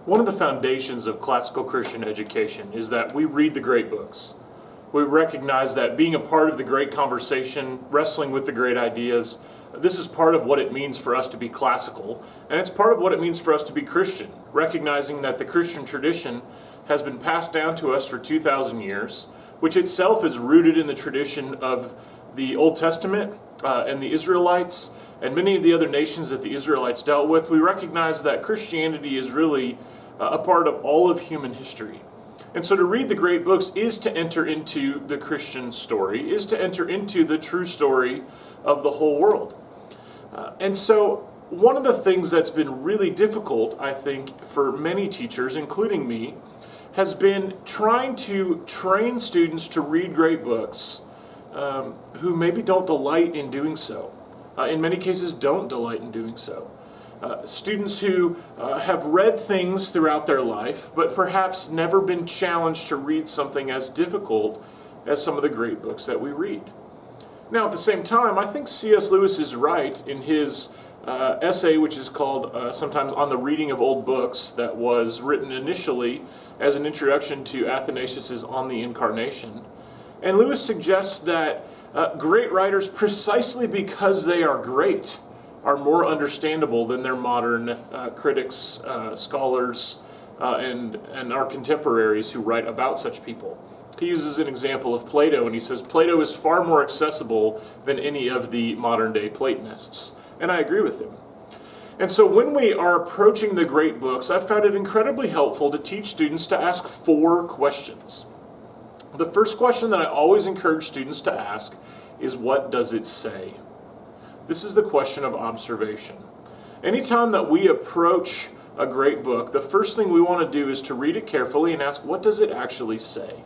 One of the foundations of classical Christian education is that we read the great books. We recognize that being a part of the great conversation, wrestling with the great ideas, this is part of what it means for us to be classical, and it's part of what it means for us to be Christian, recognizing that the Christian tradition has been passed down to us for 2,000 years, which itself is rooted in the tradition of the Old Testament and the Israelites, and many of the other nations that the Israelites dealt with. We recognize that Christianity is really a part of all of human history. And so to read the great books is to enter into the Christian story, is to enter into the true story of the whole world. And so one of the things that's been really difficult, I think, for many teachers, including me, has been trying to train students to read great books who maybe don't delight in doing so. In many cases, don't delight in doing so. Students who have read things throughout their life, but perhaps never been challenged to read something as difficult as some of the great books that we read. Now, at the same time, I think C.S. Lewis is right in his essay, which is called sometimes On the Reading of Old Books, that was written initially as an introduction to Athanasius's On the Incarnation. And Lewis suggests that great writers, precisely because they are great, are more understandable than their modern critics, scholars, and our contemporaries who write about such people. He uses an example of Plato, and he says Plato is far more accessible than any of the modern-day Platonists. And I agree with him. And so when we are approaching the great books, I've found it incredibly helpful to teach students to ask 4 questions. The first question that I always encourage students to ask is, what does it say? This is the question of observation. Anytime that we approach a great book, the first thing we want to do is to read it carefully and ask, what does it actually say?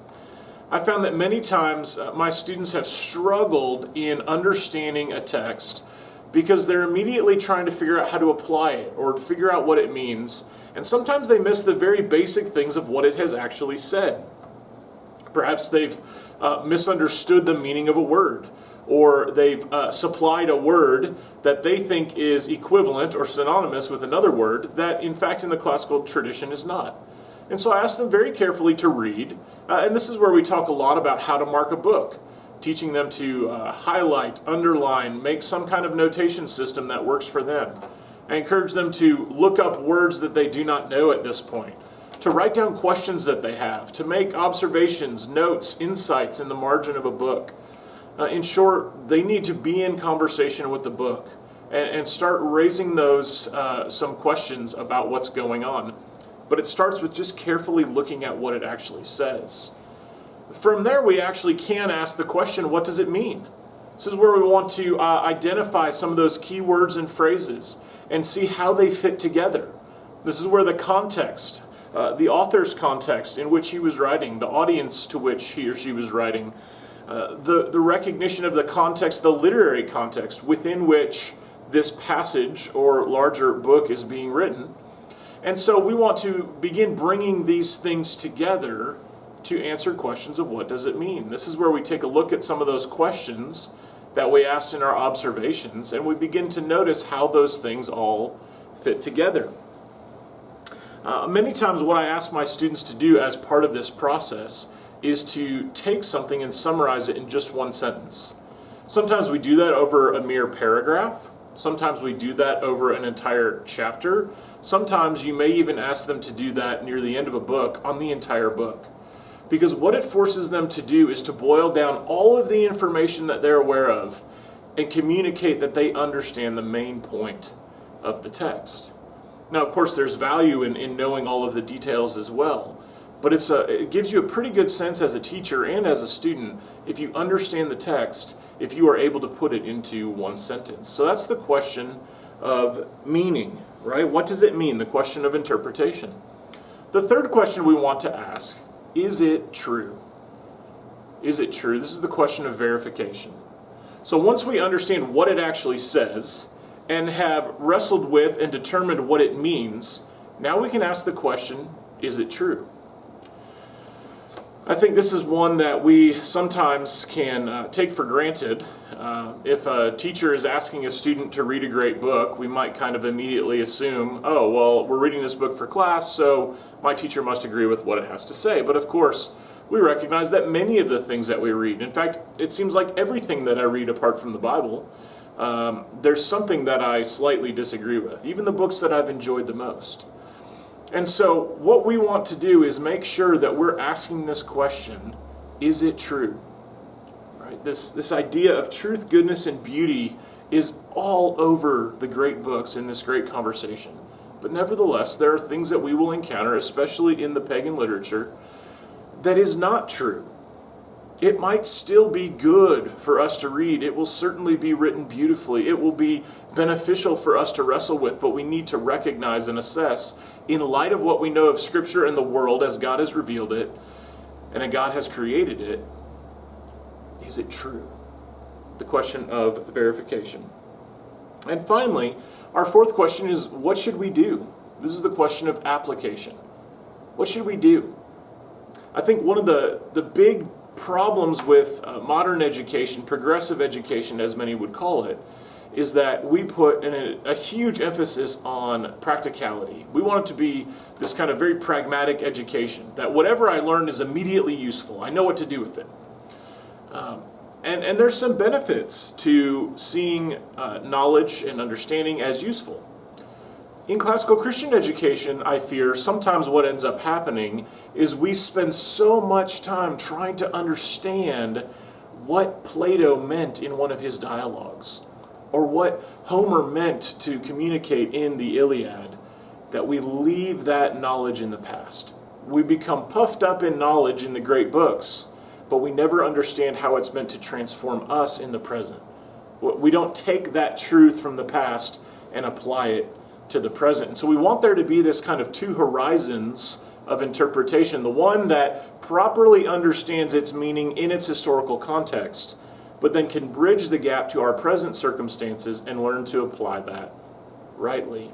I found that many times my students have struggled in understanding a text because they're immediately trying to figure out how to apply it or to figure out what it means, and sometimes they miss the very basic things of what it has actually said. Perhaps they've misunderstood the meaning of a word, or they've supplied a word that they think is equivalent or synonymous with another word that, in fact, in the classical tradition is not. And so I ask them very carefully to read, and this is where we talk a lot about how to mark a book, teaching them to highlight, underline, make some kind of notation system that works for them. I encourage them to look up words that they do not know at this point, to write down questions that they have, to make observations, notes, insights in the margin of a book. In short, they need to be in conversation with the book and start raising those some questions about what's going on. But it starts with just carefully looking at what it actually says. From there, we actually can ask the question, what does it mean? This is where we want to identify some of those key words and phrases and see how they fit together. This is where the context, the author's context in which he was writing, the audience to which he or she was writing, the recognition of the context, the literary context within which this passage or larger book is being written. And so we want to begin bringing these things together to answer questions of what does it mean. This is where we take a look at some of those questions that we asked in our observations, and we begin to notice how those things all fit together. Many times what I ask my students to do as part of this process is to take something and summarize it in just one sentence. Sometimes we do that over a mere paragraph. Sometimes we do that over an entire chapter. Sometimes you may even ask them to do that near the end of a book on the entire book. Because what it forces them to do is to boil down all of the information that they're aware of and communicate that they understand the main point of the text. Now, of course, there's value in knowing all of the details as well. But it gives you a pretty good sense as a teacher and as a student if you understand the text, if you are able to put it into one sentence. So that's the question of meaning, right? What does it mean? The question of interpretation. The third question we want to ask, is it true? Is it true? This is the question of verification. So once we understand what it actually says and have wrestled with and determined what it means, now we can ask the question, is it true? I think this is one that we sometimes can take for granted. If a teacher is asking a student to read a great book, we might kind of immediately assume, oh, well, we're reading this book for class, so my teacher must agree with what it has to say. But of course, we recognize that many of the things that we read, in fact, it seems like everything that I read apart from the Bible, there's something that I slightly disagree with, even the books that I've enjoyed the most. And so what we want to do is make sure that we're asking this question, is it true? Right? This idea of truth, goodness, and beauty is all over the great books in this great conversation. But nevertheless, there are things that we will encounter, especially in the pagan literature, that is not true. It might still be good for us to read. It will certainly be written beautifully. It will be beneficial for us to wrestle with, but we need to recognize and assess, in light of what we know of Scripture and the world as God has revealed it, and as God has created it, is it true? The question of verification. And finally, our fourth question is, what should we do? This is the question of application. What should we do? I think one of the big problems with modern education, progressive education as many would call it, is that we put a huge emphasis on practicality. We want it to be this kind of very pragmatic education, that whatever I learn is immediately useful. I know what to do with it. And there's some benefits to seeing knowledge and understanding as useful. In classical Christian education, I fear, sometimes what ends up happening is we spend so much time trying to understand what Plato meant in one of his dialogues, or what Homer meant to communicate in the Iliad, that we leave that knowledge in the past. We become puffed up in knowledge in the great books, but we never understand how it's meant to transform us in the present. We don't take that truth from the past and apply it to the present. And so we want there to be this kind of two horizons of interpretation. The one that properly understands its meaning in its historical context, but then can bridge the gap to our present circumstances and learn to apply that rightly.